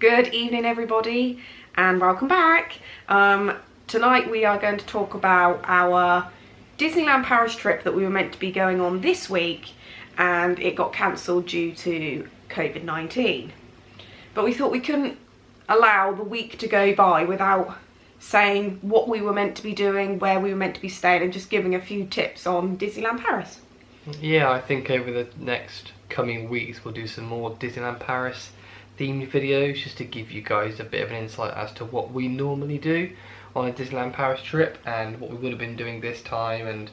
Good evening everybody and welcome back. Tonight we are going to talk about our Disneyland Paris trip that we were meant to be going on this week and it got cancelled due to COVID-19. But we thought we couldn't allow the week to go by without saying what we were meant to be doing, where we were meant to be staying, and just giving a few tips on Disneyland Paris. Yeah, I think over the next coming weeks we'll do some more Disneyland Paris themed videos just to give you guys a bit of an insight as to what we normally do on a Disneyland Paris trip and what we would have been doing this time, and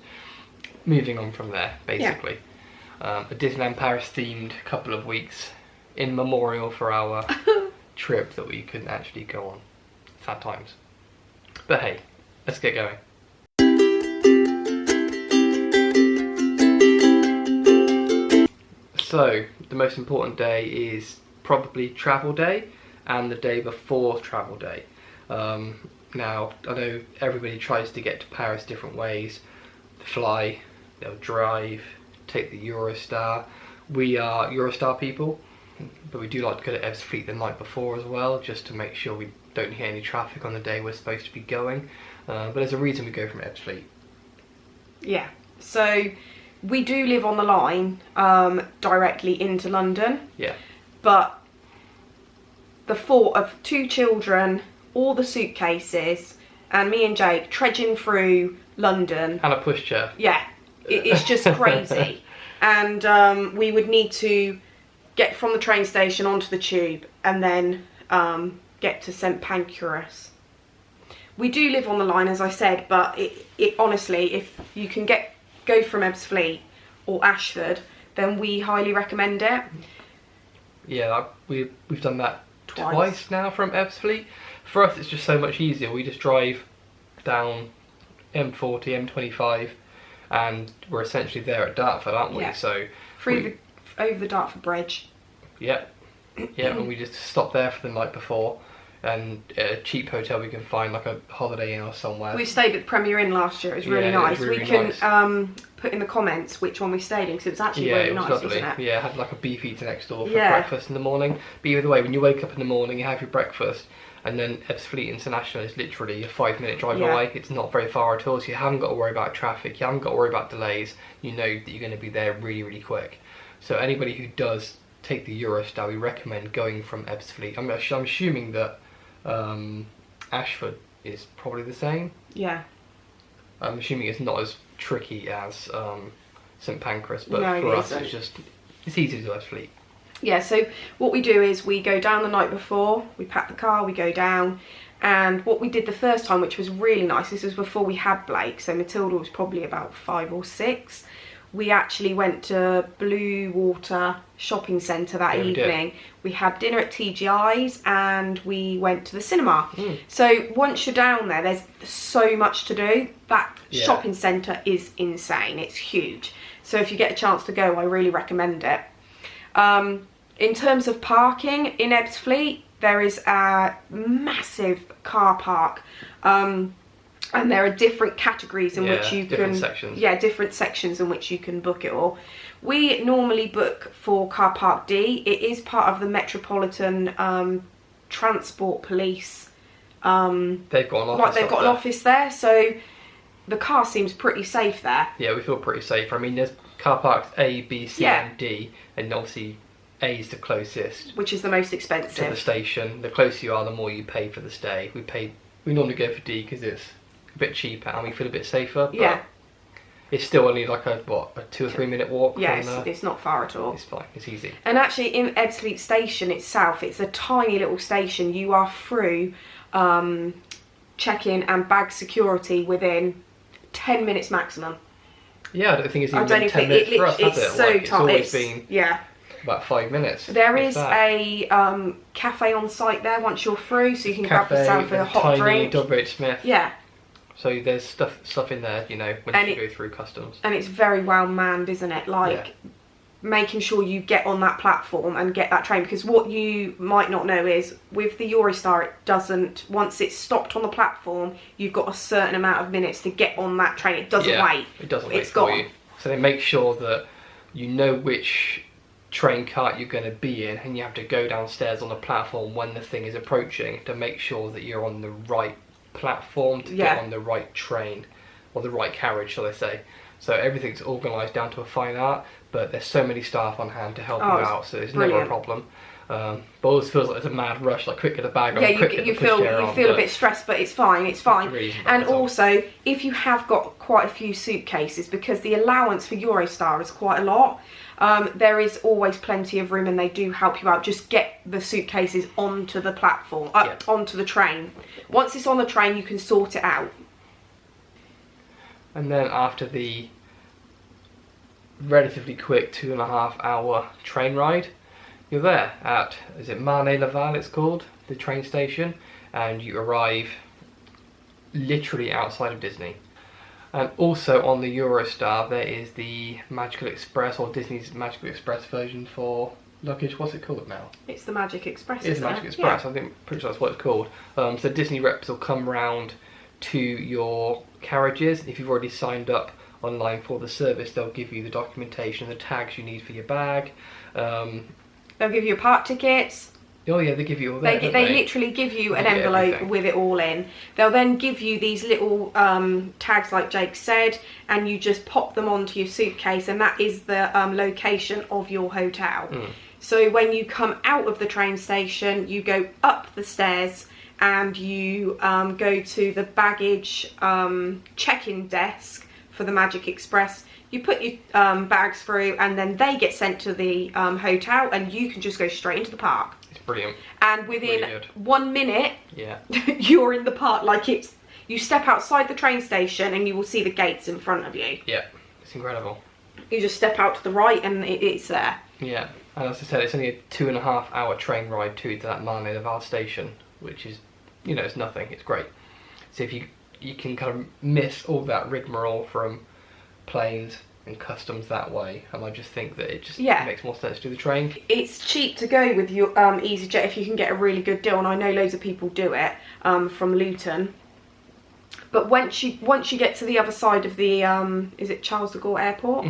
moving on from there basically. A Disneyland Paris themed couple of weeks in memorial for our trip that we couldn't actually go on. Sad times. But hey, let's get going. So, the most important day is probably travel day and the day before travel day. Now, I know everybody tries to get to Paris different ways. They fly, they'll drive, take the Eurostar. We are Eurostar people, but we do like to go to Ebbs Fleet the night before as well, just to make sure we don't hit any traffic on the day we're supposed to be going. But there's a reason we go from Ebbs Fleet. Yeah, so we do live on the line directly into London. Yeah. But the thought of 2 children, all the suitcases, and me and Jake trudging through London. And a pushchair. Yeah, it's just crazy. And we would need to get from the train station onto the tube and then get to St Pancras. We do live on the line, as I said, but it honestly, if you can go from Ebbs Fleet or Ashford, then we highly recommend it. Yeah, we've done that twice now from Ebbs Fleet. For us it's just so much easier. We just drive down M40, M25 and we're essentially there at Dartford, aren't we? Yeah. So over the Dartford Bridge. Yep. Yeah, and we just stop there for the night before, and a cheap hotel we can find, like a Holiday Inn or somewhere. We stayed at the Premier Inn last year. It was really nice. We can put in the comments which one we stayed in, because it was actually really nice, lovely. wasn't it? Yeah, it had like a beef eater next door for breakfast in the morning. But either way, when you wake up in the morning, you have your breakfast, and then Ebbs Fleet International is literally a 5-minute drive away. It's not very far at all, so you haven't got to worry about traffic, you haven't got to worry about delays. You know that you're going to be there really, really quick. So anybody who does take the Eurostar, we recommend going from Ebbs Fleet. I'm assuming that Ashford is probably the same. Yeah. I'm assuming it's not as tricky as St Pancras, but no, for us it's easy to do Ebbs Fleet. Yeah, so what we do is we go down the night before, we pack the car, we go down, and what we did the first time, which was really nice, this was before we had Blake, so Matilda was probably about 5 or 6. We actually went to Blue Water Shopping Centre that evening. We had dinner at TGI's and we went to the cinema. So once you're down there, there's so much to do. That shopping centre is insane. It's huge. So if you get a chance to go, I really recommend it. In terms of parking in Ebbs Fleet, there is a massive car park. And there are different categories in which you can... sections. Yeah, different sections in which you can book it all. We normally book for car park D. It is part of the Metropolitan Transport Police. They've got an office. They've got an office there, so the car seems pretty safe there. Yeah, we feel pretty safe. I mean, there's car parks A, B, C, and D, and obviously A is the closest, which is the most expensive, to the station. The closer you are, the more you pay for the stay. We normally go for D because it's a bit cheaper and we feel a bit safer. But it's still only like a 2 or 3 minute walk. Yeah, it's not far at all. It's fine. It's easy. And actually, in Ebbs Fleet Station itself, it's a tiny little station. You are through check-in and bag security within 10 minutes maximum. Yeah, I don't think it's even been 10 minutes for us, has it? It's so tight. It's always been about 5 minutes. There is a cafe on site there once you're through, so you can grab yourself a hot drink. Doveridge Smith. Yeah. So there's stuff in there, you know, when you go through customs. And it's very well manned, isn't it? Like, making sure you get on that platform and get that train, because what you might not know is with the Eurostar, it doesn't, once it's stopped on the platform, you've got a certain amount of minutes to get on that train. It doesn't wait. It doesn't wait it's for gone. you. So they make sure that you know which train cart you're going to be in, and you have to go downstairs on the platform when the thing is approaching to make sure that you're on the right platform to get on the right train, or the right carriage, shall I say. So everything's organised down to a fine art, but there's so many staff on hand to help you out, so it's never a problem. But it always feels like it's a mad rush, like quick get the bag on, quick get the pushchair on. You feel a bit stressed, but it's fine, it's fine. Really and also, if you have got quite a few suitcases, because the allowance for Eurostar is quite a lot, there is always plenty of room, and they do help you out. Just get the suitcases onto the platform, onto the train. Once it's on the train, you can sort it out. And then after the relatively quick 2.5 hour train ride, you're there at, is it Marne-la-Vallée it's called, the train station, and you arrive literally outside of Disney. And also on the Eurostar there is the Magical Express, or Disney's Magical Express version for luggage. What's it called now? It's the Magic Express. It's the Magic Express, I think, pretty sure that's what it's called. So Disney reps will come round to your carriages. If you've already signed up online for the service, they'll give you the documentation, the tags you need for your bag. They'll give you park tickets. Oh yeah, they give you all that. They literally give you an envelope with it all in. They'll then give you these little tags, like Jake said, and you just pop them onto your suitcase, and that is the location of your hotel. So when you come out of the train station, you go up the stairs and you go to the baggage check-in desk for the Magic Express. You put your bags through, and then they get sent to the hotel, and you can just go straight into the park. It's brilliant. And within really 1 minute, you're in the park. Like, you step outside the train station and you will see the gates in front of you. Yeah, it's incredible. You just step out to the right and it's there. Yeah, and as I said, it's only a 2.5 hour train ride to that Marne-la-Vallée station, which is, you know, it's nothing. It's great. So if you can kind of miss all that rigmarole from planes and customs that way, and I just think that it just makes more sense to do the train. It's cheap to go with your EasyJet if you can get a really good deal, and I know loads of people do it from Luton. But once you get to the other side of the is it Charles de Gaulle Airport,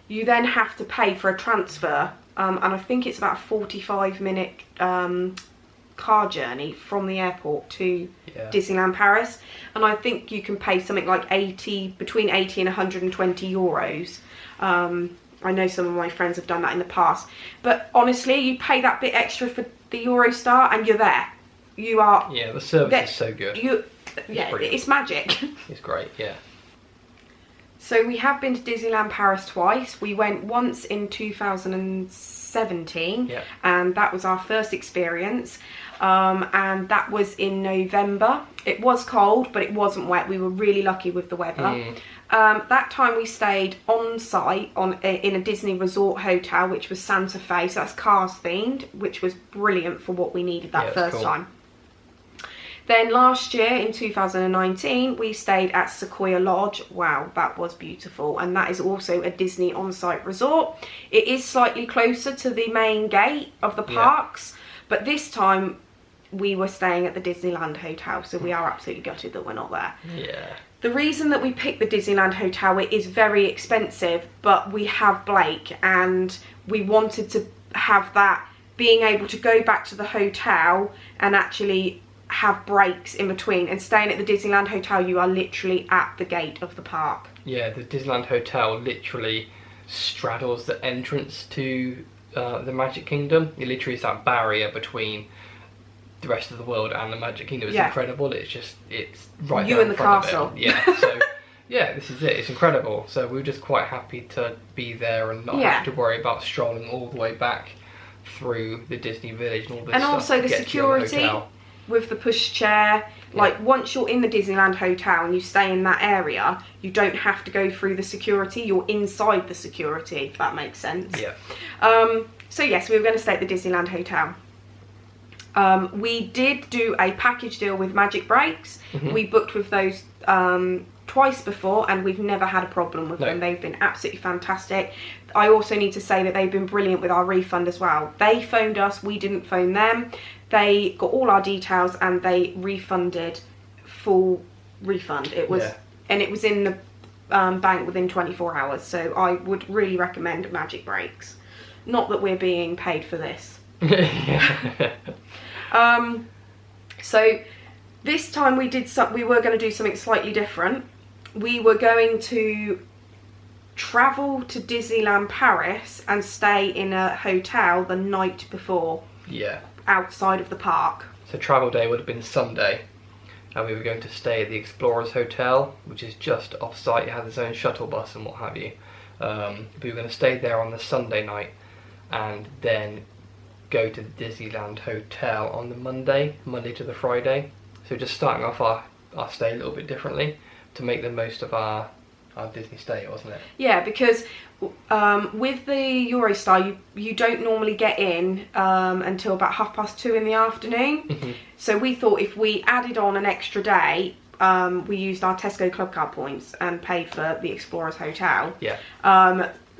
you then have to pay for a transfer, and I think it's about a 45-minute car journey from the airport to Disneyland Paris, and I think you can pay something like between 80 and 120 euros. I know some of my friends have done that in the past, but honestly, you pay that bit extra for the Eurostar and you're there. You are. Yeah, the service is so good. It's magic. It's great, yeah. So we have been to Disneyland Paris twice. We went once in 2017, and that was our first experience. And that was in November. It was cold, but it wasn't wet. We were really lucky with the weather. That time we stayed on site in a Disney resort hotel, which was Santa Fe, so that's Cars themed, which was brilliant for what we needed that first time. Then last year in 2019 we stayed at Sequoia Lodge. Wow, that was beautiful, and that is also a Disney on-site resort. It is slightly closer to the main gate of the parks, but this time we were staying at the Disneyland Hotel, so we are absolutely gutted that we're not there. Yeah. The reason that we picked the Disneyland Hotel, it is very expensive, but we have Blake, and we wanted to have that, being able to go back to the hotel and actually have breaks in between. And staying at the Disneyland Hotel, you are literally at the gate of the park. Yeah, the Disneyland Hotel literally straddles the entrance to the Magic Kingdom. It literally is that barrier between the rest of the world and the Magic Kingdom. It's incredible. It's right you there in in the front castle. of it. Yeah, so yeah, this is it. It's incredible. So we were just quite happy to be there and not have to worry about strolling all the way back through the Disney Village and all this stuff. And also the security with the push chair. Like, once you're in the Disneyland Hotel and you stay in that area, you don't have to go through the security. You're inside the security, if that makes sense. Yeah. So yes, we were going to stay at the Disneyland Hotel. We did do a package deal with Magic Breaks. We booked with those twice before, and we've never had a problem with them. They've been absolutely fantastic. I also need to say that they've been brilliant with our refund as well. They phoned us, we didn't phone them. They got all our details and they refunded, full refund. It was, and it was in the bank within 24 hours. So I would really recommend Magic Breaks. Not that we're being paid for this. Yeah. So this time we were going to do something slightly different. We were going to travel to Disneyland Paris and stay in a hotel the night before. Yeah. Outside of the park. So travel day would have been Sunday, and we were going to stay at the Explorers Hotel, which is just off-site. It has its own shuttle bus and what have you. We were going to stay there on the Sunday night, and then go to the Disneyland Hotel on the Monday to the Friday. So just starting off our stay a little bit differently to make the most of our Disney stay, wasn't it? Yeah, because with the Eurostar, you don't normally get in until about 2:30 in the afternoon. Mm-hmm. So we thought if we added on an extra day, we used our Tesco Club Card points and paid for the Explorers Hotel. Yeah.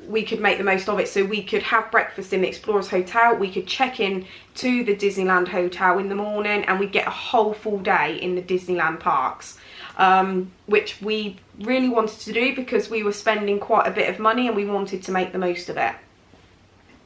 We could make the most of it, so we could have breakfast in the Explorers Hotel, we could check in to the Disneyland Hotel in the morning, and we'd get a whole full day in the Disneyland parks, which we really wanted to do because we were spending quite a bit of money and we wanted to make the most of it.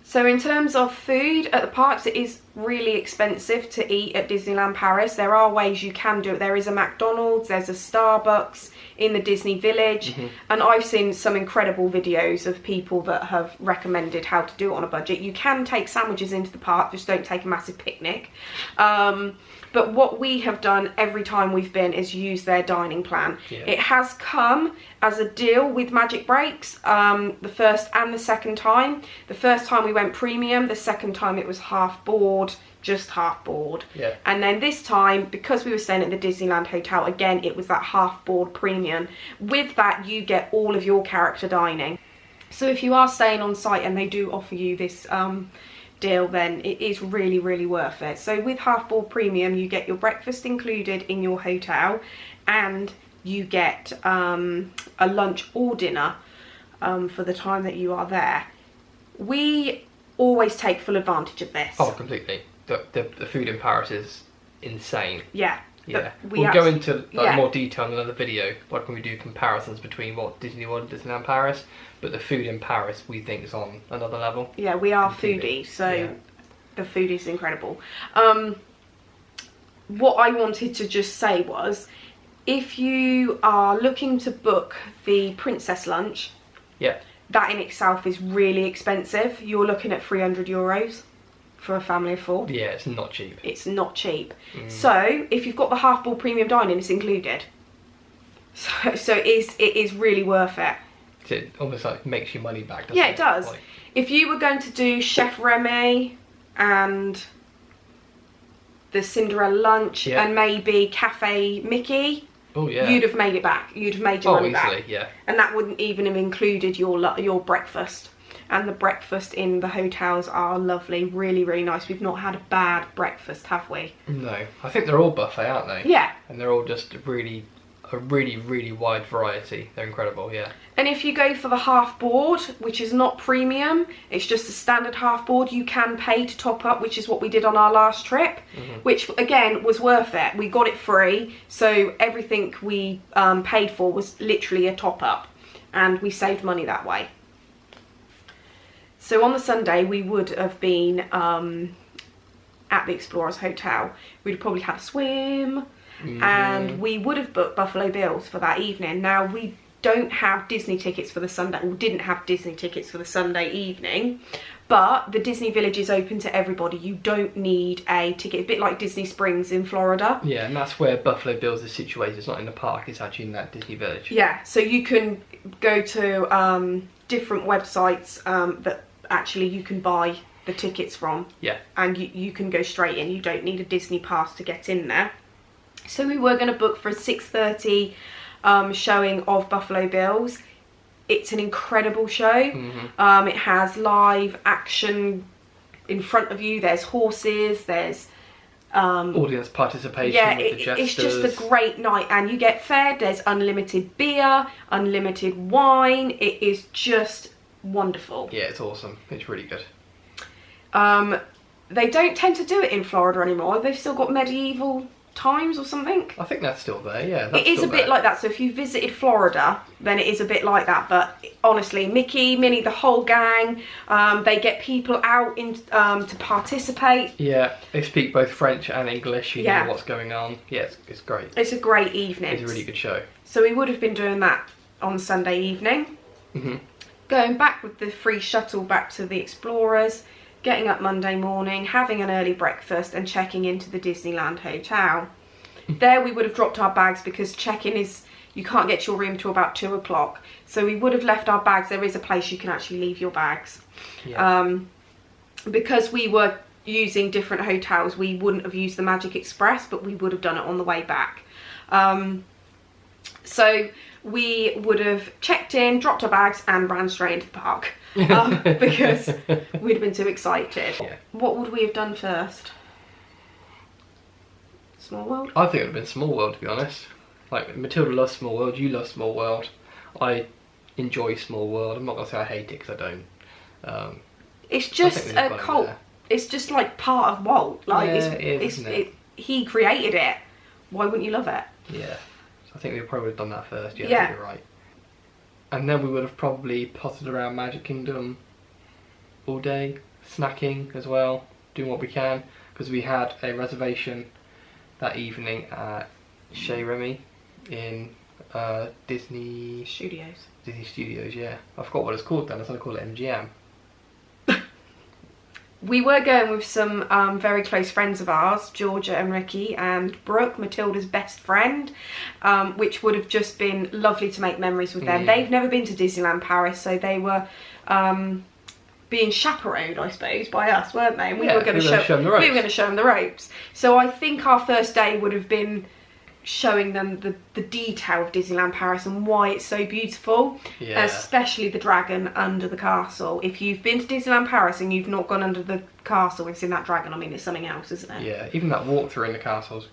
So in terms of food at the parks, it is really expensive to eat at Disneyland Paris. There are ways you can do it. There is a McDonald's, there's a Starbucks in the Disney Village, Mm-hmm. and I've seen some incredible videos of people that have recommended how to do it on a budget. You can take sandwiches into the park, just don't take a massive picnic. But what we have done every time we've been is use their dining plan. Yeah. It has come as a deal with Magic Breaks, the first and the second time. The first time we went premium, the second time it was half board, just half board. Yeah. And then this time, because we were staying at the Disneyland Hotel, again, it was that half board premium. With that, you get all of your character dining. So if you are staying on site and they do offer you this deal, then it is really, really worth it. So with half board premium, you get your breakfast included in your hotel, and you get a lunch or dinner for the time that you are there. We always take full advantage of this. Oh, completely. The food in Paris is insane. Yeah. Yeah, we'll go into more detail in another video, like when we do comparisons between what Disney World and Disneyland Paris, but the food in Paris we think is on another level. Yeah, we are foodies, so the food is incredible. What I wanted to just say was, if you are looking to book the Princess Lunch, that in itself is really expensive. You're looking at €300 for a family of 4. Yeah, it's not cheap. It's not cheap. So if you've got the half board premium dining, it's included. So it is really worth it. It almost like makes your money back, doesn't it? Yeah, it does. Like, if you were going to do Chef Remy and the Cinderella lunch and maybe Cafe Mickey, you'd have made it back. You'd have made your money easily, back. Yeah. And that wouldn't even have included your breakfast. And the breakfast in the hotels are lovely, really, really nice. We've not had a bad breakfast, have we? No, I think they're all buffet, aren't they? Yeah. And they're all just a really, really wide variety. They're incredible, yeah. And if you go for the half board, which is not premium, it's just a standard half board, you can pay to top up, which is what we did on our last trip, which again was worth it. We got it free, so everything we paid for was literally a top up, and we saved money that way. So on the Sunday, we would have been at the Explorers Hotel. We'd have probably had a swim, and we would have booked Buffalo Bills for that evening. Now, we don't have Disney tickets for the Sunday, or didn't have Disney tickets for the Sunday evening, but the Disney Village is open to everybody. You don't need a ticket. It's a bit like Disney Springs in Florida. Yeah, and that's where Buffalo Bills is situated. It's not in the park, it's actually in that Disney Village. Yeah, so you can go to different websites that actually you can buy the tickets from. Yeah. And you can go straight in. You don't need a Disney pass to get in there. So we were going to book for a 6:30 showing of Buffalo Bills. It's an incredible show. It has live action in front of you. There's horses, there's audience participation with the jesters. It's just a great night, and you get fed. There's unlimited beer, unlimited wine. It is just wonderful. Yeah, it's awesome. It's really good. They don't tend to do it in Florida anymore. They've still got medieval times or something. I think that's still there, yeah. That's it is still a bit there. like that. So if you visited Florida, then it is a bit like that. But honestly, Mickey, Minnie, the whole gang, they get people out in to participate. Yeah, they speak both French and English. You Yeah. know what's going on. Yeah, it's great. It's a great evening. It's a really good show. So we would have been doing that on Sunday evening. Mm-hmm. Going back with the free shuttle back to the Explorers, getting up Monday morning, having an early breakfast and checking into the Disneyland Hotel. There we would have dropped our bags because check-in is, you can't get to your room till about 2 o'clock. So we would have left our bags. There is a place you can actually leave your bags. Yeah. Because we were using different hotels, we wouldn't have used the Magic Express, but we would have done it on the way back. So we would have checked in, dropped our bags and ran straight into the park. Because we'd been too excited. Yeah. What would we have done first? Small World? I think it would have been Small World, to be honest. Like, Matilda loves Small World, you love Small World. I enjoy Small World. I'm not going to say I hate it, because I don't. It's just a cult. It's just like part of Walt. Like, yeah, it is, isn't it? He created it. Why wouldn't you love it? Yeah. So I think we probably would have done that first. Yeah, Yeah. you're right. And then we would have probably potted around Magic Kingdom all day, snacking as well, doing what we can, because we had a reservation that evening at Chez Remy in Disney Studios. Yeah. I forgot what it's called then, I was going to call it MGM. We were going with some very close friends of ours, Georgia and Ricky and Brooke, Matilda's best friend, which would have just been lovely to make memories with them. They've never been to Disneyland Paris, so they were being chaperoned, I suppose, by us, weren't they? And we were going to show them the ropes. We were going to show them the ropes. So I think our first day would have been showing them the detail of Disneyland Paris and why it's so beautiful, especially the dragon under the castle. If you've been to Disneyland Paris and you've not gone under the castle and seen that dragon, I mean, it's something else, isn't it? Yeah, even that walkthrough in the castles,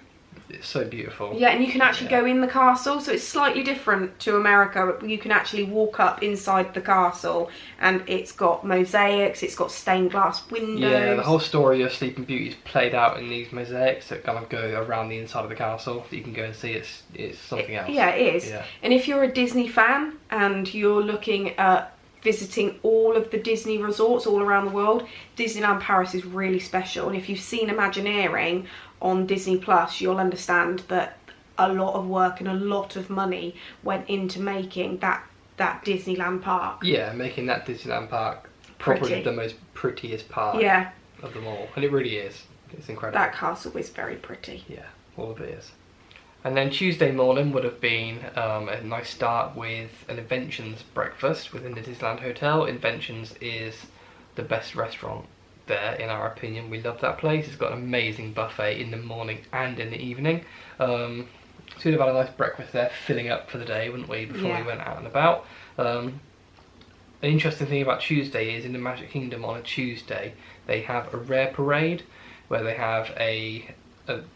it's so beautiful. Yeah, and you can actually go in the castle, so it's slightly different to America. You can actually walk up inside the castle and it's got mosaics, it's got stained glass windows. Yeah, the whole story of Sleeping Beauty is played out in these mosaics that kind of go around the inside of the castle, that you can go and see. It's something else. Yeah, it is. Yeah. And if you're a Disney fan and you're looking at visiting all of the Disney resorts all around the world, Disneyland Paris is really special. And if you've seen Imagineering on Disney Plus, you'll understand that a lot of work and a lot of money went into making that Disneyland park. Yeah, making that Disneyland park probably the most prettiest part of them all. And it really is. It's incredible. That castle is very pretty. Yeah, all of it is. And then Tuesday morning would have been a nice start with an Inventions breakfast within the Disneyland Hotel. Inventions is the best restaurant there, in our opinion. We love that place. It's got an amazing buffet in the morning and in the evening. So we'd have had a nice breakfast there, filling up for the day, wouldn't we, before we went out and about. An interesting thing about Tuesday is in the Magic Kingdom on a Tuesday they have a rare parade where they have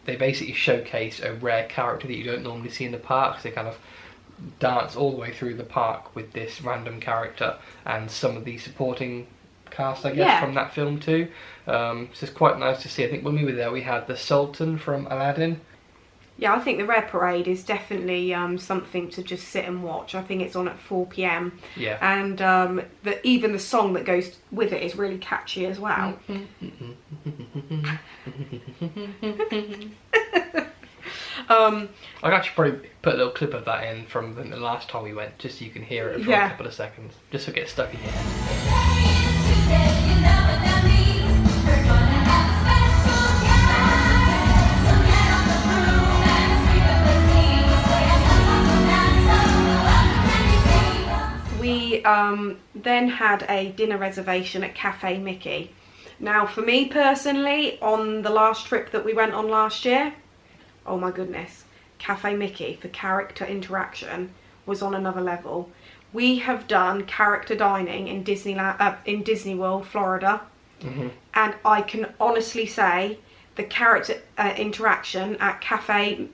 they basically showcase a rare character that you don't normally see in the parks. They kind of dance all the way through the park with this random character and some of the supporting cast, I guess, from that film too. So it's quite nice to see. I think when we were there we had the Sultan from Aladdin. Yeah, I think the Red Parade is definitely something to just sit and watch. I think it's on at 4 PM. Yeah. And even the song that goes with it is really catchy as well. I'd actually probably put a little clip of that in from the last time we went, just so you can hear it for a couple of seconds, just so it gets stuck in your head. We then had a dinner reservation at Cafe Mickey. Now, for me personally, on the last trip that we went on last year, oh my goodness, Cafe Mickey for character interaction was on another level. We have done character dining in Disneyland, in Disney World, Florida, and I can honestly say the character interaction at Cafe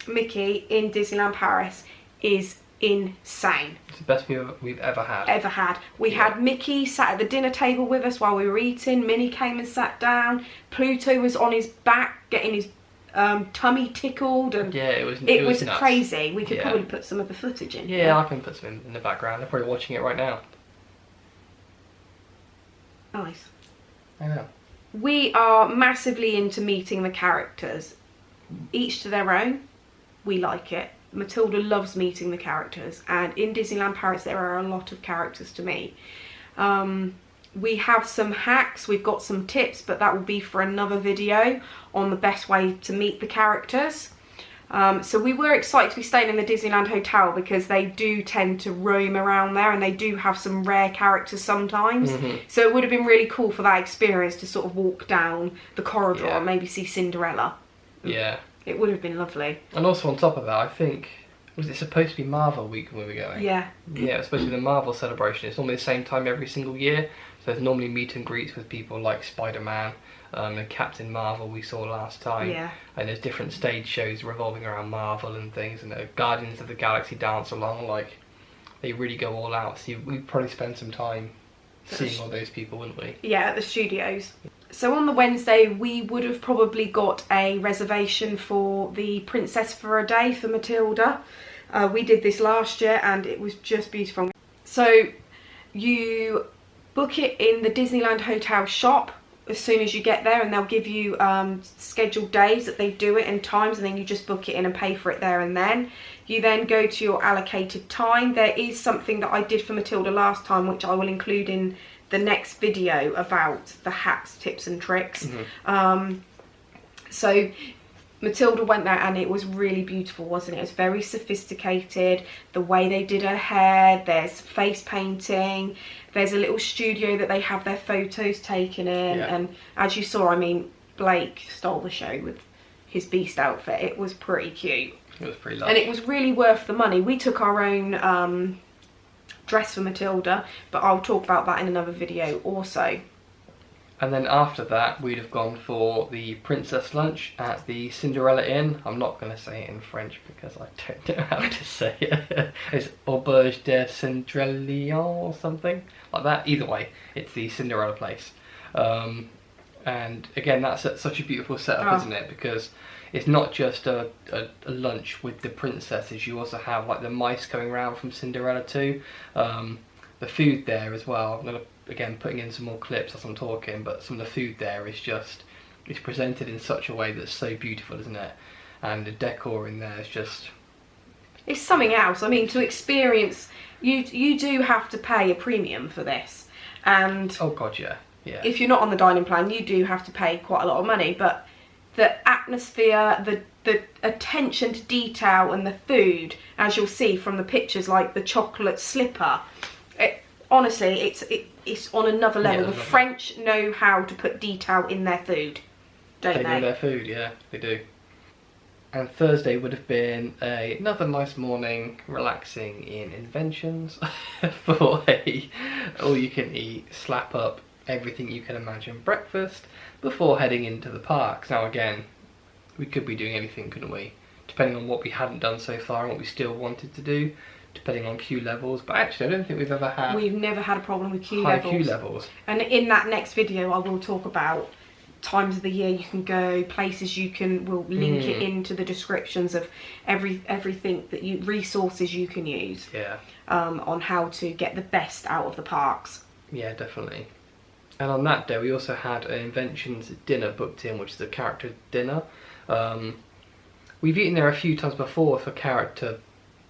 Mickey in Disneyland Paris is insane. It's the best we've ever had. We had Mickey sat at the dinner table with us while we were eating. Minnie came and sat down. Pluto was on his back getting his tummy tickled, and yeah, it was nuts. crazy. We could Yeah. probably put some of the footage in. Yeah, I can put some in the background. They're probably watching it right now. Nice. I know. We are massively into meeting the characters. Each to their own. We like it. Matilda loves meeting the characters, and in Disneyland Paris there are a lot of characters to meet. We have some hacks, we've got some tips, but that will be for another video on the best way to meet the characters. So we were excited to be staying in the Disneyland Hotel because they do tend to roam around there, and they do have some rare characters sometimes. So it would have been really cool for that experience to sort of walk down the corridor and maybe see Cinderella. Yeah. It would have been lovely. And also on top of that, I think, was it supposed to be Marvel Week when we were going? Yeah. Yeah, it was supposed to be the Marvel celebration. It's normally the same time every single year. So there's normally meet and greets with people like Spider-Man and Captain Marvel we saw last time. Yeah. And there's different stage shows revolving around Marvel and things. And the Guardians of the Galaxy dance along. Like, they really go all out. So we'd probably spend some time seeing all those people, wouldn't we? Yeah, at the studios. So on the Wednesday, we would have probably got a reservation for the Princess for a Day for Matilda. We did this last year and it was just beautiful. So you book it in the Disneyland Hotel shop as soon as you get there, and they'll give you scheduled days that they do it and times, and then you just book it in and pay for it there and then. You then go to your allocated time. There is something that I did for Matilda last time, which I will include in the next video about the hacks, tips and tricks. So Matilda went there and it was really beautiful, wasn't it? It was very sophisticated, the way they did her hair, there's face painting, there's a little studio that they have their photos taken in, and as you saw, I mean, Blake stole the show with his Beast outfit. It was pretty cute. It was pretty lovely. And it was really worth the money. We took our own dress for Matilda, but I'll talk about that in another video also. And then after that, we'd have gone for the princess lunch at the Cinderella Inn. I'm not going to say it in French because I don't know how to say it. It's Auberge de Cinderella or something like that. Either way, it's the Cinderella place. And again, that's such a beautiful setup, isn't it? Because it's not just a lunch with the princesses. You also have like the mice coming around from Cinderella too. The food there as well. I'm gonna again putting in some more clips as I'm talking, but some of the food there is just, it's presented in such a way that's so beautiful, isn't it? And the decor in there is just, it's something else. I mean, to experience, you do have to pay a premium for this, and oh god, yeah. If you're not on the dining plan, you do have to pay quite a lot of money, but the atmosphere, the attention to detail, and the food, as you'll see from the pictures, like the chocolate slipper, honestly, it's on another level. The French know how to put detail in their food, don't they? They do their food, yeah, they do. And Thursday would have been another nice morning, relaxing in Inventions for a all-you-can-eat, slap-up, everything you can imagine breakfast before heading into the parks. Now again, we could be doing anything, couldn't we? Depending on what we hadn't done so far and what we still wanted to do, depending on queue levels. But actually, I don't think we've ever had... We've never had a problem with queue high queue levels. And in that next video, I will talk about times of the year you can go, places you can, we'll link it into the descriptions of everything that resources you can use. Yeah. On how to get the best out of the parks. Yeah, definitely. And on that day, we also had an Inventions dinner booked in, which is a character dinner. We've eaten there a few times before for character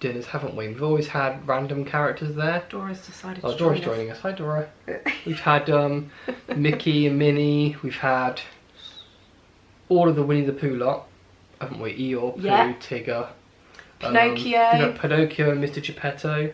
dinners, haven't we? We've always had random characters there. Dora's decided to Dora's joining us. Hi, Dora. We've had Mickey and Minnie. We've had all of the Winnie the Pooh lot, haven't we? Eeyore, Pooh, Tigger. Pinocchio. Pinocchio and Mr. Geppetto.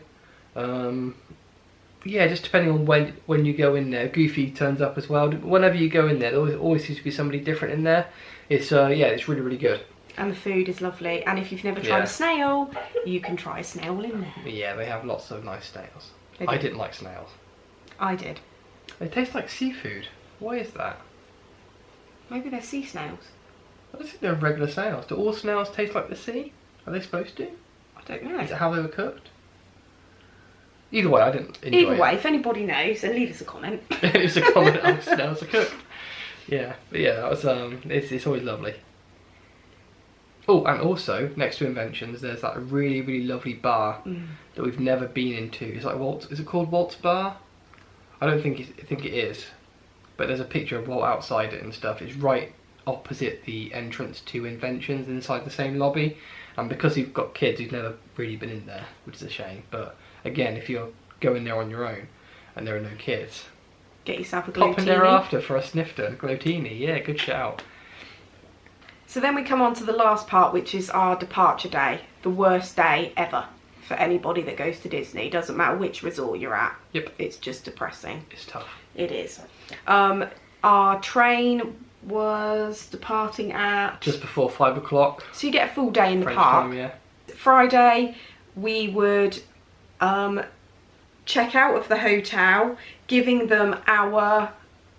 Yeah, just depending on when you go in there. Goofy turns up as well. Whenever you go in there, there always seems to be somebody different in there. It's yeah, it's really, really good. And the food is lovely. And if you've never tried a snail, you can try a snail in there. Yeah, they have lots of nice snails. I didn't like snails. I did. They taste like seafood. Why is that? Maybe they're sea snails. I don't think they're regular snails. Do all snails taste like the sea? Are they supposed to? I don't know. Is it how they were cooked? Either way, I didn't enjoy Either way, if anybody knows, then leave us a comment. Leave us a comment how snails are cooked. Yeah, but yeah, that was it's always lovely. Oh, and also next to Inventions, there's that really, really lovely bar that we've never been into. It's like Walt. Is it called Walt's Bar? I don't think I think it is, but there's a picture of Walt outside it and stuff. It's right opposite the entrance to Inventions inside the same lobby. And because you've got kids, you've never really been in there, which is a shame. But again, if you're going there on your own and there are no kids, Get yourself a pop in glotini. there after for a snifter, glotini. Yeah, good shout. So then we come on to the last part, which is our departure day. The worst day ever for anybody that goes to Disney. Doesn't matter which resort you're at. Yep. It's just depressing. It's tough. It is. Our train was departing at... Just before 5 o'clock. So you get a full day in the French park. time, yeah. Friday, we would check out of the hotel, giving them our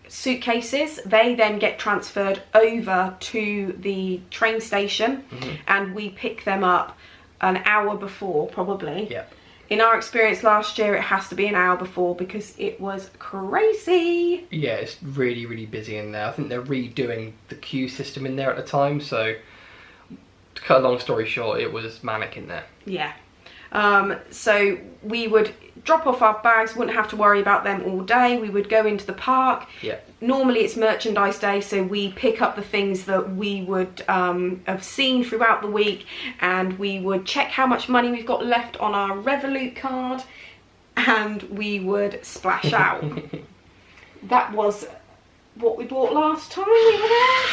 suitcases. They then get transferred over to the train station, and we pick them up an hour before, probably. Yep. In our experience last year, it has to be an hour before because it was crazy. Yeah, it's really, really busy in there. I think they're redoing the queue system in there at the time, so to cut a long story short, it was manic in there. Yeah. So we would drop off our bags, wouldn't have to worry about them all day. We would go into the park. Yeah. Normally it's merchandise day, so we pick up the things that we would have seen throughout the week, and we would check how much money we've got left on our Revolut card, and we would splash out. That was what we bought last time we were there.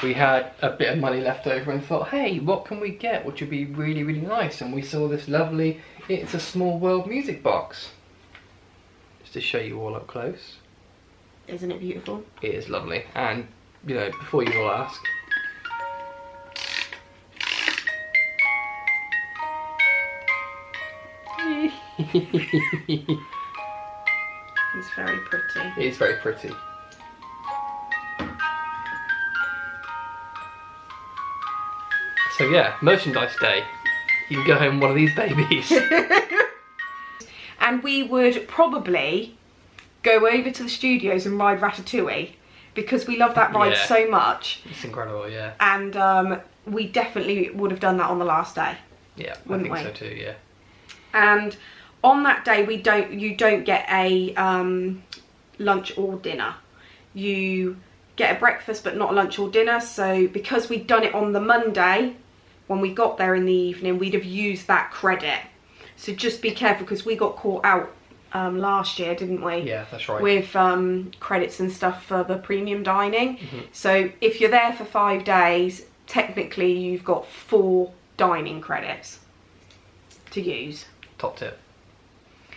We had a bit of money left over and thought, hey, what can we get which would be really, really nice? And we saw this lovely It's a Small World music box. Just to show you all up close. Isn't it beautiful? It is lovely. And, you know, before you all ask, It's very pretty. it is very pretty. So yeah, merchandise day. You can go home one of these babies. And we would probably go over to the studios and ride Ratatouille because we love that ride Yeah. so much. It's incredible, yeah. And we definitely would have done that on the last day. Yeah, I Wouldn't think we? so too, yeah. And on that day, you don't get a lunch or dinner. You get a breakfast, but not a lunch or dinner. So because we'd done it on the Monday, when we got there in the evening, we'd have used that credit. So just be careful, because we got caught out last year, didn't we? Yeah, that's right. With credits and stuff for the premium dining. So if you're there for 5 days, technically you've got 4 dining credits to use. Top tip.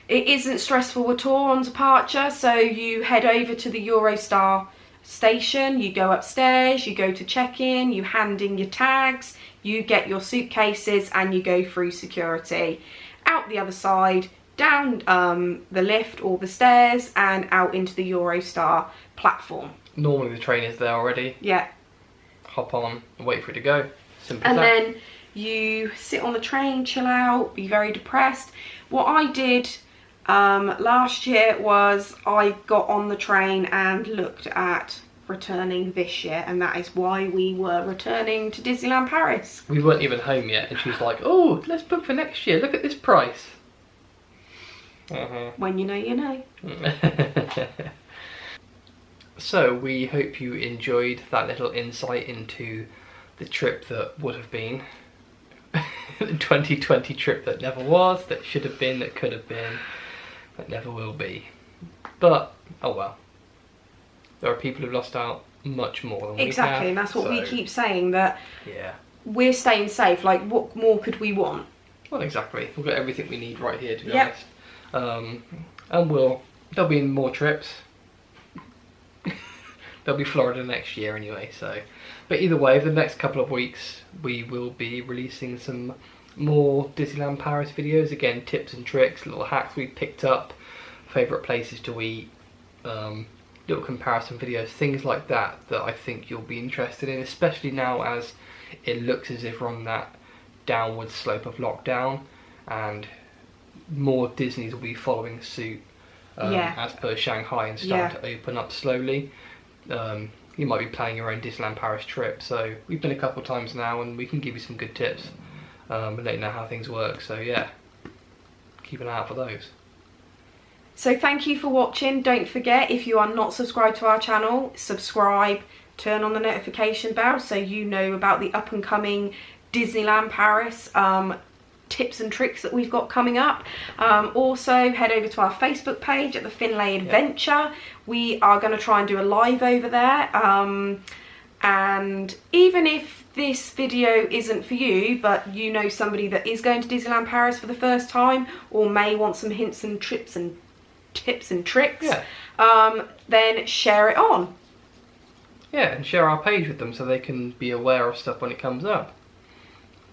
It isn't stressful at all on departure, so you head over to the Eurostar station, you go upstairs, you go to check-in, you hand in your tags, you get your suitcases, and you go through security, out the other side, down the lift or the stairs, and out into the Eurostar platform. Normally the train is there already. Yeah. Hop on and wait for it to go. Simple And as that. then you sit on the train, chill out, be very depressed. What I did last year was I got on the train and looked at returning this year, and that is why we were returning to Disneyland Paris. We weren't even home yet, and she was like, oh, let's book for next year. Look at this price. When you know, you know. So we hope you enjoyed that little insight into the trip that would have been. The 2020 trip that never was, that should have been, that could have been, that never will be. But, oh well. There are people who've lost out much more than we have. Exactly, and that's what we keep saying, that Yeah. we're staying safe. Like, what more could we want? Well, exactly. We've got everything we need right here, to be Yep. honest. And there'll be more trips. There'll be Florida next year anyway, so. But either way, for the next couple of weeks, we will be releasing some more Disneyland Paris videos. Again, tips and tricks, little hacks we picked up, favourite places to eat, little comparison videos, things like that I think you'll be interested in, especially now as it looks as if we're on that downward slope of lockdown, and more Disneys will be following suit as per Shanghai and starting to open up slowly. you might be planning your own Disneyland Paris trip. So we've been a couple of times now, and we can give you some good tips and let you know how things work. So yeah, keep an eye out for those. So thank you for watching. Don't forget, if you are not subscribed to our channel, subscribe, turn on the notification bell so you know about the up and coming Disneyland Paris tips and tricks that we've got coming up. Also head over to our Facebook page at the Finlay Adventure. We are going to try and do a live over there, and even if this video isn't for you, but you know somebody that is going to Disneyland Paris for the first time, or may want some hints and tips and tricks, then share it on. Yeah, and share our page with them so they can be aware of stuff when it comes up.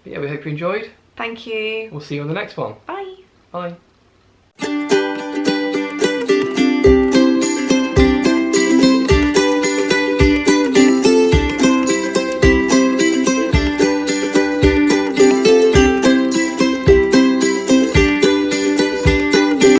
But yeah, we hope you enjoyed. Thank you. We'll see you on the next one. Bye. Bye.